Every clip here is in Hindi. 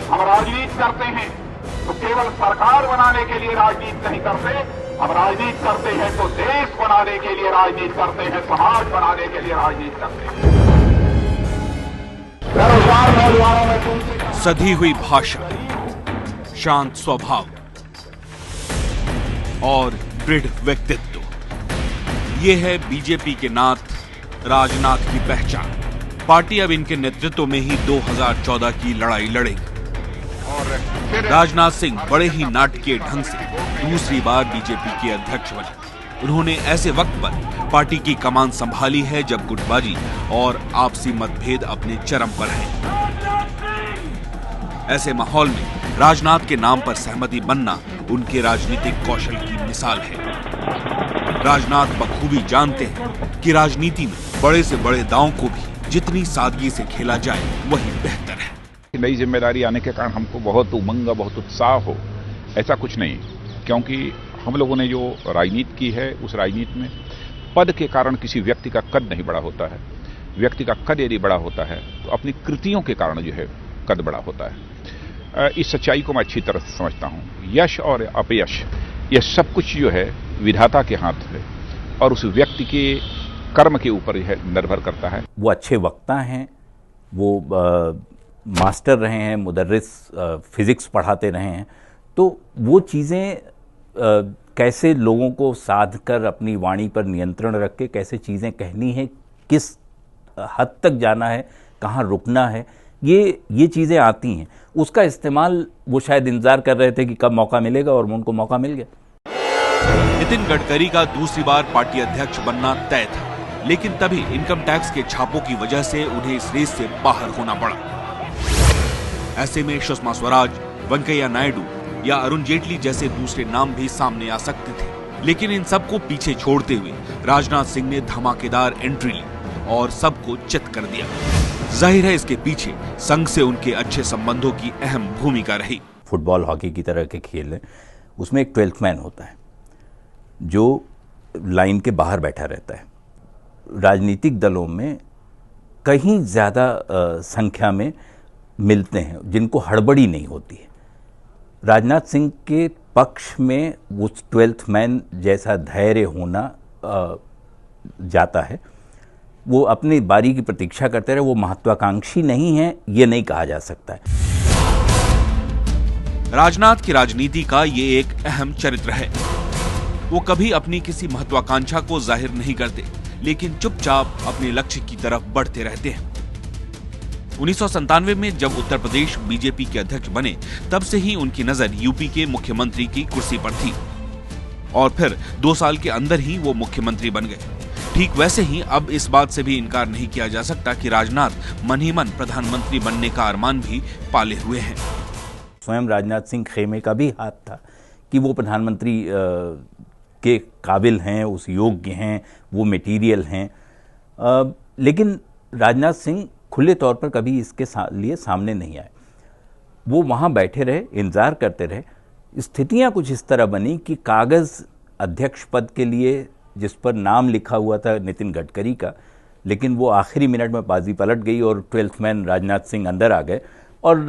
हम राजनीति करते हैं तो केवल सरकार बनाने के लिए राजनीति नहीं करते, हम राजनीति करते हैं तो देश बनाने के लिए राजनीति करते हैं, समाज बनाने के लिए राजनीति करते हैं। बेरोजगार नौजवानों में तुमसे सधी हुई भाषा, शांत स्वभाव और दृढ़ व्यक्तित्व, ये है बीजेपी के नाथ राजनाथ की पहचान। पार्टी अब इनके नेतृत्व में ही 2014 की लड़ाई लड़ेगी। राजनाथ सिंह बड़े ही नाटकीय ढंग से दूसरी बार बीजेपी के अध्यक्ष बने। उन्होंने ऐसे वक्त पर पार्टी की कमान संभाली है जब गुटबाजी और आपसी मतभेद अपने चरम पर है। ऐसे माहौल में राजनाथ के नाम पर सहमति बनना उनके राजनीतिक कौशल की मिसाल है। राजनाथ बखूबी जानते हैं कि राजनीति में बड़े से बड़े दांव को भी जितनी सादगी से खेला जाए वही बेहतर है। नई जिम्मेदारी आने के कारण हमको बहुत उमंग, बहुत उत्साह हो, ऐसा कुछ नहीं, क्योंकि हम लोगों ने जो राजनीति की है उस राजनीति में पद के कारण किसी व्यक्ति का कद नहीं बड़ा होता है। व्यक्ति का कद यदि बड़ा होता है तो अपनी कृतियों के कारण जो है कद बड़ा होता है। इस सच्चाई को मैं अच्छी तरह से समझता हूँ। यश और अपयश यह सब कुछ जो है विधाता के हाथ है और उस व्यक्ति के कर्म के ऊपर यह निर्भर करता है। वो अच्छे वक्ता हैं, वो मास्टर रहे हैं, मुदर्रिस फिजिक्स पढ़ाते रहे हैं, तो वो चीज़ें कैसे लोगों को साध कर अपनी वाणी पर नियंत्रण रख के कैसे चीज़ें कहनी है, किस हद तक जाना है, कहाँ रुकना है, ये चीज़ें आती हैं। उसका इस्तेमाल वो शायद इंतज़ार कर रहे थे कि कब मौका मिलेगा और उनको मौका मिल गया। नितिन गडकरी का दूसरी बार पार्टी अध्यक्ष बनना तय था, लेकिन तभी इनकम टैक्स के छापों की वजह से उन्हें इस रेस से बाहर होना पड़ा। ऐसे में सुषमा स्वराज, वेंकैया नायडू या अरुण जेटली जैसे दूसरे नाम भी सामने आ सकते थे, लेकिन इन सबको पीछे छोड़ते हुए राजनाथ सिंह ने धमाकेदार एंट्री ली और सबको चित कर दिया। जाहिर है इसके पीछे संघ से उनके अच्छे संबंधों की अहम भूमिका रही। फुटबॉल, हॉकी की तरह के खेल हैं, उसमें एक 12th मैन होता है जो लाइन के बाहर बैठा रहता है। राजनीतिक दलों में कहीं ज़्यादा संख्या में मिलते हैं जिनको हड़बड़ी नहीं होती है। राजनाथ सिंह के पक्ष में उस 12th मैन जैसा धैर्य होना जाता है। वो अपनी बारी की प्रतीक्षा करते रहे, वो महत्वाकांक्षी नहीं है, ये नहीं कहा जा सकता है। राजनाथ की राजनीति का ये एक अहम चरित्र है। वो कभी अपनी किसी महत्वाकांक्षा को जाहिर नहीं करते, लेकिन चुपचाप अपने लक्ष्य की तरफ बढ़ते रहते हैं। 1997 में जब उत्तर प्रदेश बीजेपी के अध्यक्ष बने, तब से ही उनकी नजर यूपी के मुख्यमंत्री की कुर्सी पर थी और फिर 2 साल के अंदर ही वो मुख्यमंत्री बन गए। ठीक वैसे ही अब इस बात से भी इनकार नहीं किया जा सकता कि राजनाथ मन ही मन प्रधानमंत्री बनने का अरमान भी पाले हुए हैं। स्वयं राजनाथ सिंह खेमे का भी हाथ था कि वो प्रधानमंत्री के काबिल हैं, उस योग्य हैं, वो मटेरियल हैं, लेकिन राजनाथ सिंह खुले तौर पर कभी इसके लिए सामने नहीं आए। वो वहाँ बैठे रहे, इंतज़ार करते रहे। स्थितियाँ कुछ इस तरह बनी कि कागज़ अध्यक्ष पद के लिए जिस पर नाम लिखा हुआ था नितिन गडकरी का, लेकिन वो आखिरी मिनट में बाजी पलट गई और 12th मैन राजनाथ सिंह अंदर आ गए और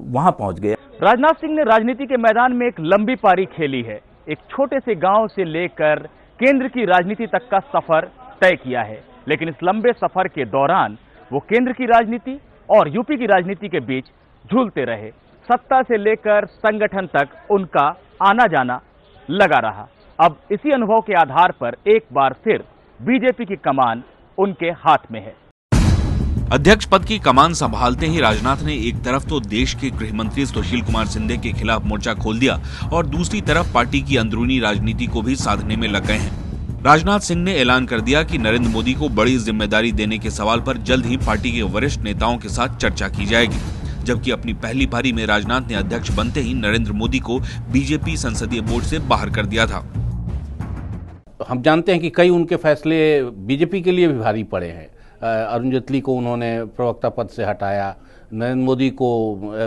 वहाँ पहुँच गए। राजनाथ सिंह ने राजनीति के मैदान में एक लंबी पारी खेली है। एक छोटे से गांव से लेकर केंद्र की राजनीति तक का सफर तय किया है, लेकिन इस लंबे सफर के दौरान वो केंद्र की राजनीति और यूपी की राजनीति के बीच झूलते रहे। सत्ता से लेकर संगठन तक उनका आना जाना लगा रहा। अब इसी अनुभव के आधार पर एक बार फिर बीजेपी की कमान उनके हाथ में है। अध्यक्ष पद की कमान संभालते ही राजनाथ ने एक तरफ तो देश के गृह मंत्री सुशील कुमार शिंदे के खिलाफ मोर्चा खोल दिया और दूसरी तरफ पार्टी की अंदरूनी राजनीति को भी साधने में लग गए हैं। राजनाथ सिंह ने ऐलान कर दिया कि नरेंद्र मोदी को बड़ी जिम्मेदारी देने के सवाल पर जल्द ही पार्टी के वरिष्ठ नेताओं के साथ चर्चा की जाएगी, जबकि अपनी पहली पारी में राजनाथ ने अध्यक्ष बनते ही नरेंद्र मोदी को बीजेपी संसदीय बोर्ड से बाहर कर दिया था। हम जानते हैं कि कई उनके फैसले बीजेपी के लिए भी भारी पड़े हैं। अरुण जेटली को उन्होंने प्रवक्ता पद से हटाया, नरेंद्र मोदी को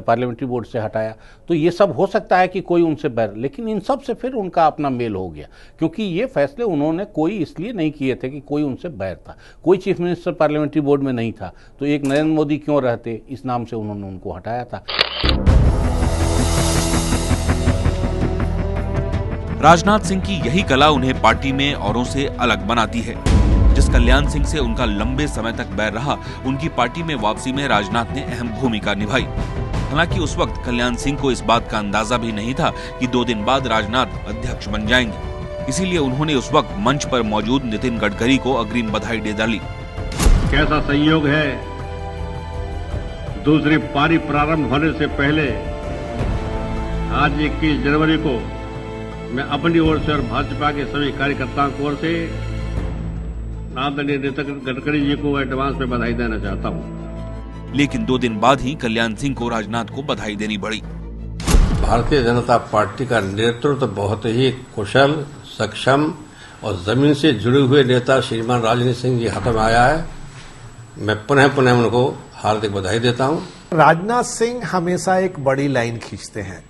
पार्लियामेंट्री बोर्ड से हटाया, तो ये सब हो सकता है कि कोई उनसे बैर, लेकिन इन सब से फिर उनका अपना मेल हो गया, क्योंकि ये फैसले उन्होंने कोई इसलिए नहीं किए थे कि कोई उनसे बैर था। कोई चीफ मिनिस्टर पार्लियामेंट्री बोर्ड में नहीं था, तो एक नरेंद्र मोदी क्यों रहते, इस नाम से उन्होंने उनको हटाया था। राजनाथ सिंह की यही कला उन्हें पार्टी में औरों से अलग बनाती है। जिस कल्याण सिंह से उनका लंबे समय तक बैर रहा, उनकी पार्टी में वापसी में राजनाथ ने अहम भूमिका निभाई। हालांकि उस वक्त कल्याण सिंह को इस बात का अंदाजा भी नहीं था कि 2 दिन बाद राजनाथ अध्यक्ष बन जाएंगे। इसीलिए उन्होंने उस वक्त मंच पर मौजूद नितिन गडकरी को अग्रिम बधाई दे डाली। कैसा संयोग है, दूसरी पारी प्रारंभ होने से पहले आज 21 जनवरी को मैं अपनी ओर से और भाजपा के सभी कार्यकर्ताओं की ओर से आदरणीय नितिन गडकरी जी को एडवांस में बधाई देना चाहता हूं। लेकिन 2 दिन बाद ही कल्याण सिंह को राजनाथ को बधाई देनी पड़ी। भारतीय जनता पार्टी का नेतृत्व तो बहुत ही कुशल, सक्षम और जमीन से जुड़े हुए नेता श्रीमान राजनीत सिंह जी हाथ में आया है। मैं पुनः उनको हार्दिक बधाई देता हूं। राजनाथ सिंह हमेशा एक बड़ी लाइन खींचते हैं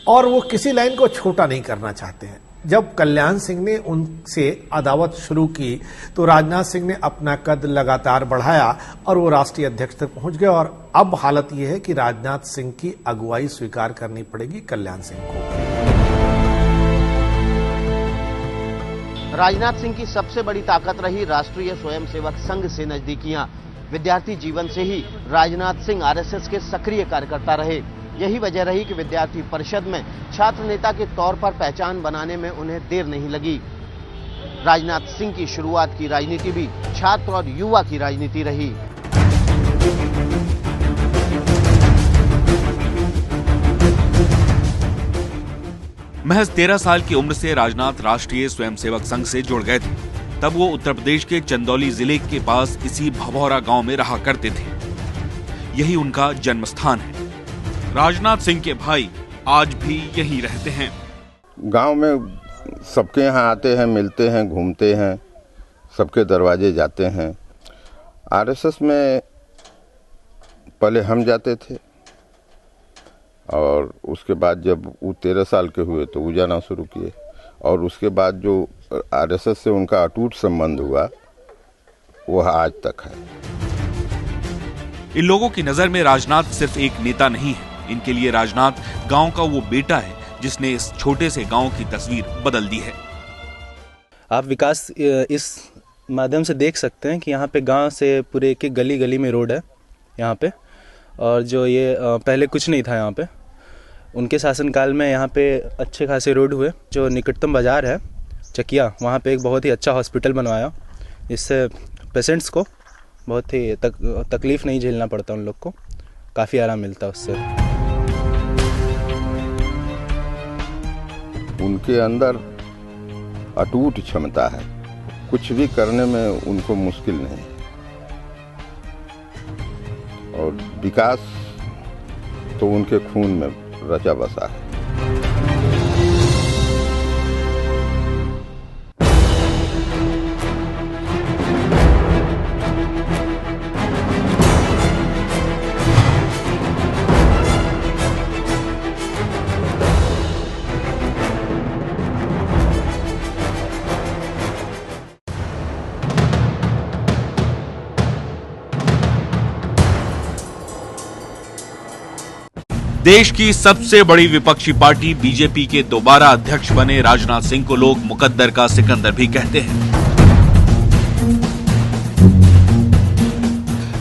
और वो किसी लाइन को छोटा नहीं करना चाहते हैं। जब कल्याण सिंह ने उनसे अदावत शुरू की तो राजनाथ सिंह ने अपना कद लगातार बढ़ाया और वो राष्ट्रीय अध्यक्ष तक पहुंच गए और अब हालत ये है कि राजनाथ सिंह की अगुवाई स्वीकार करनी पड़ेगी कल्याण सिंह को। राजनाथ सिंह की सबसे बड़ी ताकत रही राष्ट्रीय स्वयंसेवक संघ से नजदीकियां। विद्यार्थी जीवन से ही राजनाथ सिंह आरएसएस के सक्रिय कार्यकर्ता रहे। यही वजह रही कि विद्यार्थी परिषद में छात्र नेता के तौर पर पहचान बनाने में उन्हें देर नहीं लगी। राजनाथ सिंह की शुरुआत की राजनीति भी छात्र और युवा की राजनीति रही। महज 13 साल की उम्र से राजनाथ राष्ट्रीय स्वयंसेवक संघ से जुड़ गए थे। तब वो उत्तर प्रदेश के चंदौली जिले के पास इसी भभौरा गांव में रहा करते थे। यही उनका जन्म स्थान है। राजनाथ सिंह के भाई आज भी यहीं रहते हैं। गांव में सबके यहाँ आते हैं, मिलते हैं, घूमते हैं, सबके दरवाजे जाते हैं। आरएसएस में पहले हम जाते थे और उसके बाद जब वो 13 साल के हुए तो वो जाना शुरू किए और उसके बाद जो आरएसएस से उनका अटूट संबंध हुआ वह आज तक है। इन लोगों की नजर में राजनाथ सिर्फ एक नेता नहीं है। इनके लिए राजनाथ गांव का वो बेटा है जिसने इस छोटे से गांव की तस्वीर बदल दी है। आप विकास इस माध्यम से देख सकते हैं कि यहाँ पे गांव से पूरे एक गली गली में रोड है यहाँ पे, और जो ये पहले कुछ नहीं था यहाँ पे। उनके शासनकाल में यहाँ पे अच्छे खासे रोड हुए। जो निकटतम बाजार है चकिया, वहाँ पे एक बहुत ही अच्छा हॉस्पिटल बनवाया, जिससे पेशेंट्स को बहुत ही तकलीफ नहीं झेलना पड़ता, उन लोग को काफ़ी आराम मिलता उससे। उनके अंदर अटूट क्षमता है, कुछ भी करने में उनको मुश्किल नहीं, और विकास तो उनके खून में रचा बसा है। देश की सबसे बड़ी विपक्षी पार्टी बीजेपी के दोबारा अध्यक्ष बने राजनाथ सिंह को लोग मुकद्दर का सिकंदर भी कहते हैं।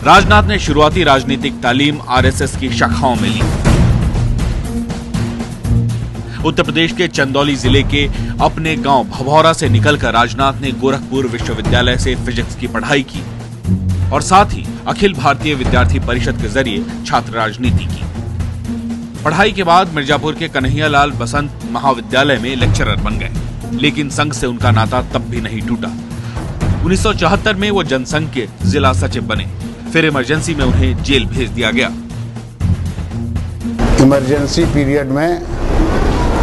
राजनाथ ने शुरुआती राजनीतिक तालीम आरएसएस की शाखाओं में ली। उत्तर प्रदेश के चंदौली जिले के अपने गांव भभौरा से निकलकर राजनाथ ने गोरखपुर विश्वविद्यालय से फिजिक्स की पढ़ाई की और साथ ही अखिल भारतीय विद्यार्थी परिषद के जरिए छात्र राजनीति की। पढ़ाई के बाद मिर्जापुर के कन्हैयालाल बसंत महाविद्यालय में लेक्चरर बन गए, लेकिन संघ से उनका नाता तब भी नहीं टूटा। 1974 में वो जनसंघ के जिला सचिव बने, फिर इमरजेंसी में उन्हें जेल भेज दिया गया। इमरजेंसी पीरियड में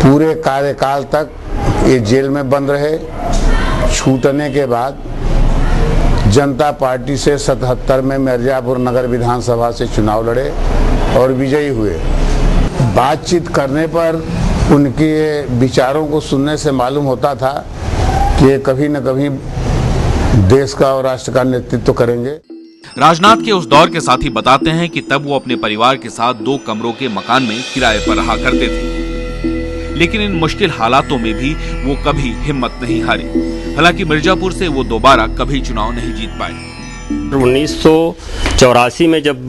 पूरे कार्यकाल तक ये जेल में बंद रहे। छूटने के बाद जनता पार्टी से 77 में मिर्जापुर नगर विधानसभा से चुनाव लड़े और विजयी हुए। बातचीत करने पर उनके विचारों को सुनने से मालूम होता था कि ये कभी न कभी देश का और राष्ट्र का नेतृत्व करेंगे। राजनाथ के उस दौर के साथी बताते हैं कि तब वो अपने परिवार के साथ 2 कमरों के मकान में किराए पर रहा करते थे, लेकिन इन मुश्किल हालातों में भी वो कभी हिम्मत नहीं हारी। हालांकि मिर्जापुर से वो दोबारा कभी चुनाव नहीं जीत पाए। 1984 में जब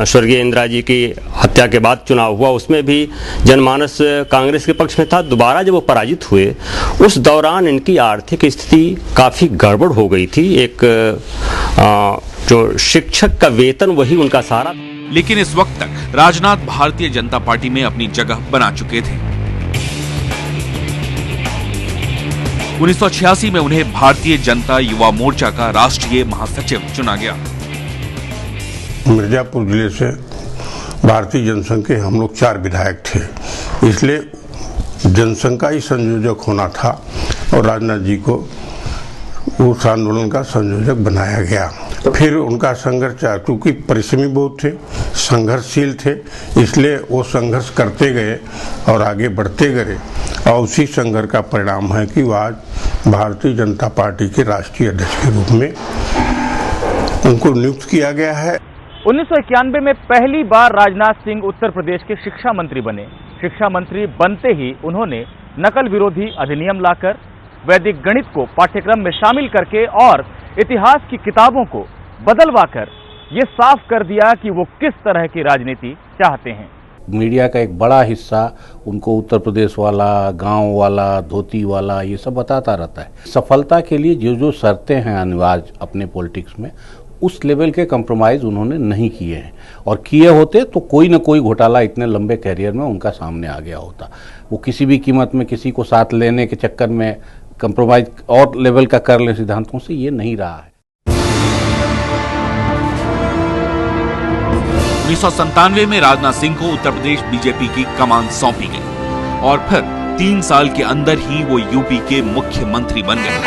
स्वर्गीय इंदिरा जी की हत्या के बाद चुनाव हुआ, उसमें भी जनमानस कांग्रेस के पक्ष में था। दोबारा जब वो पराजित हुए, उस दौरान इनकी आर्थिक स्थिति काफ़ी गड़बड़ हो गई थी। एक जो शिक्षक का वेतन, वही उनका सहारा। लेकिन इस वक्त तक राजनाथ भारतीय जनता पार्टी में अपनी जगह बना चुके थे। 1986 में उन्हें भारतीय जनता युवा मोर्चा का राष्ट्रीय महासचिव चुना गया। मिर्जापुर जिले से भारतीय जनसंघ के हम लोग 4 विधायक थे, इसलिए जनसंघ का ही संयोजक होना था और राजनाथ जी को उस आंदोलन का संयोजक बनाया गया। फिर उनका संघर्ष, क्योंकि परिश्रमी बहुत थे, संघर्षशील थे, इसलिए वो संघर्ष करते गए और आगे बढ़ते गए और उसी संघर्ष का परिणाम है कि वो आज भारतीय जनता पार्टी के राष्ट्रीय अध्यक्ष के रूप में उनको नियुक्त किया गया है। 1991 में पहली बार राजनाथ सिंह उत्तर प्रदेश के शिक्षा मंत्री बने। शिक्षा मंत्री बनते ही उन्होंने नकल विरोधी अधिनियम लाकर वैदिक गणित को पाठ्यक्रम में शामिल करके और इतिहास की किताबों को बदलवाकर ये साफ कर दिया कि वो किस तरह की राजनीति चाहते हैं। मीडिया का एक बड़ा हिस्सा उनको उत्तर प्रदेश वाला, गांव वाला, धोती वाला, ये सब बताता रहता है। सफलता के लिए जो जो शर्तें हैं अनिवार्य अपने पॉलिटिक्स में, उस लेवल के कंप्रोमाइज उन्होंने नहीं किए हैं, और किए होते तो कोई न कोई घोटाला इतने लंबे कैरियर में उनका सामने आ गया होता। वो किसी भी कीमत में किसी को साथ लेने के चक्कर में कंप्रोमाइज और लेवल का कर ले सिद्धांतों से, ये नहीं रहा है। 1997 में राजनाथ सिंह को उत्तर प्रदेश बीजेपी की कमान सौंपी गई और फिर 3 साल के अंदर ही वो यूपी के मुख्यमंत्री बन गए।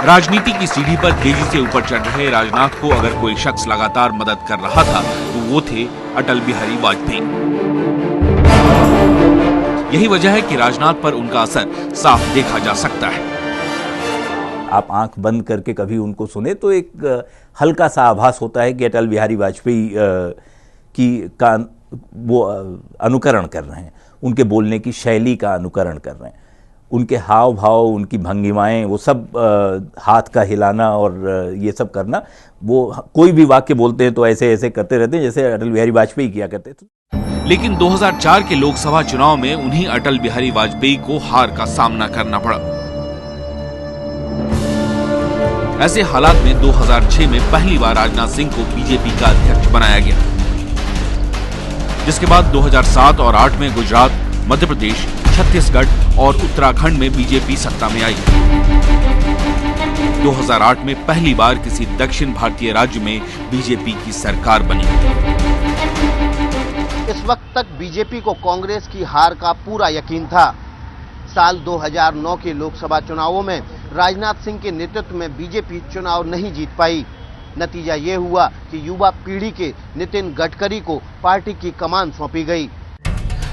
राजनीति की सीढ़ी पर तेजी से ऊपर चढ़ रहे राजनाथ को अगर कोई शख्स लगातार मदद कर रहा था तो वो थे अटल बिहारी वाजपेयी। यही वजह है कि राजनाथ पर उनका असर साफ देखा जा सकता है। आप आंख बंद करके कभी उनको सुने तो एक हल्का सा आभास होता है कि अटल बिहारी वाजपेयी का वो अनुकरण कर रहे हैं, उनके बोलने की शैली का अनुकरण कर रहे हैं, उनके हाव भाव, उनकी भंगिमाएं, वो सब हाथ का हिलाना और ये सब करना, वो कोई भी वाक्य बोलते हैं तो ऐसे ऐसे करते रहते हैं जैसे अटल बिहारी वाजपेयी किया करते थे। लेकिन 2004 के लोकसभा चुनाव में उन्हीं अटल बिहारी वाजपेयी को हार का सामना करना पड़ा। ऐसे हालात में 2006 में पहली बार राजनाथ सिंह को बीजेपी का अध्यक्ष बनाया गया, जिसके बाद 2007 और 2008 में गुजरात, मध्य प्रदेश, छत्तीसगढ़ और उत्तराखंड में बीजेपी सत्ता में आई। 2008 में पहली बार किसी दक्षिण भारतीय राज्य में बीजेपी की सरकार बनी। इस वक्त तक बीजेपी को कांग्रेस की हार का पूरा यकीन था। साल 2009 के लोकसभा चुनावों में राजनाथ सिंह के नेतृत्व में बीजेपी चुनाव नहीं जीत पाई। नतीजा ये हुआ कि युवा पीढ़ी के नितिन गडकरी को पार्टी की कमान सौंपी गई।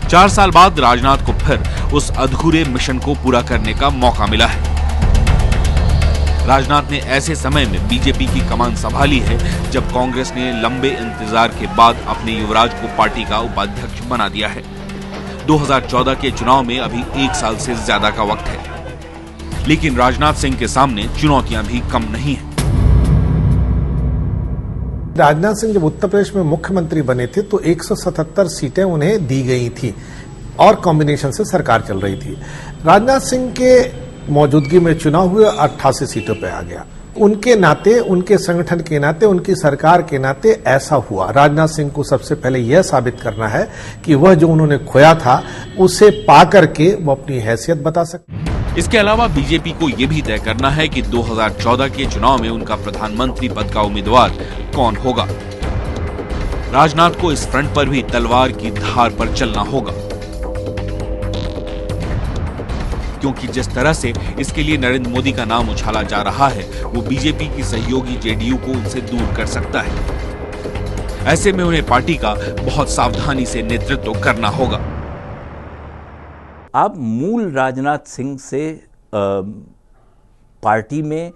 4 साल बाद राजनाथ को फिर उस अधूरे मिशन को पूरा करने का मौका मिला है। राजनाथ ने ऐसे समय में बीजेपी की कमान संभाली है जब कांग्रेस ने लंबे इंतजार के बाद अपने युवराज को पार्टी का उपाध्यक्ष बना दिया है। 2014 के चुनाव में अभी 1 साल से ज्यादा का वक्त है, लेकिन राजनाथ सिंह के सामने चुनौतियां भी कम नहीं हैं। राजनाथ सिंह जब उत्तर प्रदेश में मुख्यमंत्री बने थे तो 177 सीटें उन्हें दी गई थी और कॉम्बिनेशन से सरकार चल रही थी। राजनाथ सिंह के मौजूदगी में चुनाव हुए 88 सीटों पर आ गया। उनके नाते, उनके संगठन के नाते, उनकी सरकार के नाते ऐसा हुआ। राजनाथ सिंह को सबसे पहले यह साबित करना है कि वह जो उन्होंने खोया था उसे पा करके वो अपनी हैसियत बता सकते। इसके अलावा बीजेपी को यह भी तय करना है कि 2014 के चुनाव में उनका प्रधानमंत्री पद का उम्मीदवार कौन होगा। राजनाथ को इस फ्रंट पर भी तलवार की धार पर चलना होगा, क्योंकि जिस तरह से इसके लिए नरेंद्र मोदी का नाम उछाला जा रहा है वो बीजेपी की सहयोगी जेडीयू को उनसे दूर कर सकता है। ऐसे में उन्हें पार्टी का बहुत सावधानी से नेतृत्व करना होगा। आप मूल राजनाथ सिंह से पार्टी में,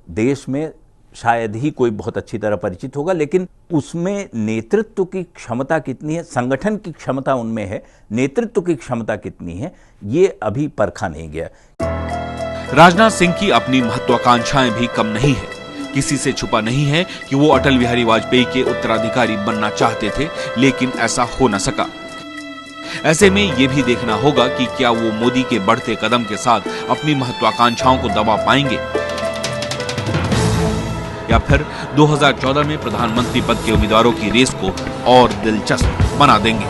देश में शायद ही कोई बहुत अच्छी तरह परिचित होगा, लेकिन उसमें नेतृत्व की क्षमता कितनी है, संगठन की क्षमता उनमें है, नेतृत्व की क्षमता कितनी है, ये अभी परखा नहीं गया। राजनाथ सिंह की अपनी महत्वाकांक्षाएं भी कम नहीं है। किसी से छुपा नहीं है कि वो अटल बिहारी वाजपेयी के उत्तराधिकारी बनना चाहते थे, लेकिन ऐसा हो न सका। ऐसे में ये भी देखना होगा कि क्या वो मोदी के बढ़ते कदम के साथ अपनी महत्वाकांक्षाओं को दबा पाएंगे या फिर 2014 में प्रधानमंत्री पद के उम्मीदवारों की रेस को और दिलचस्प बना देंगे।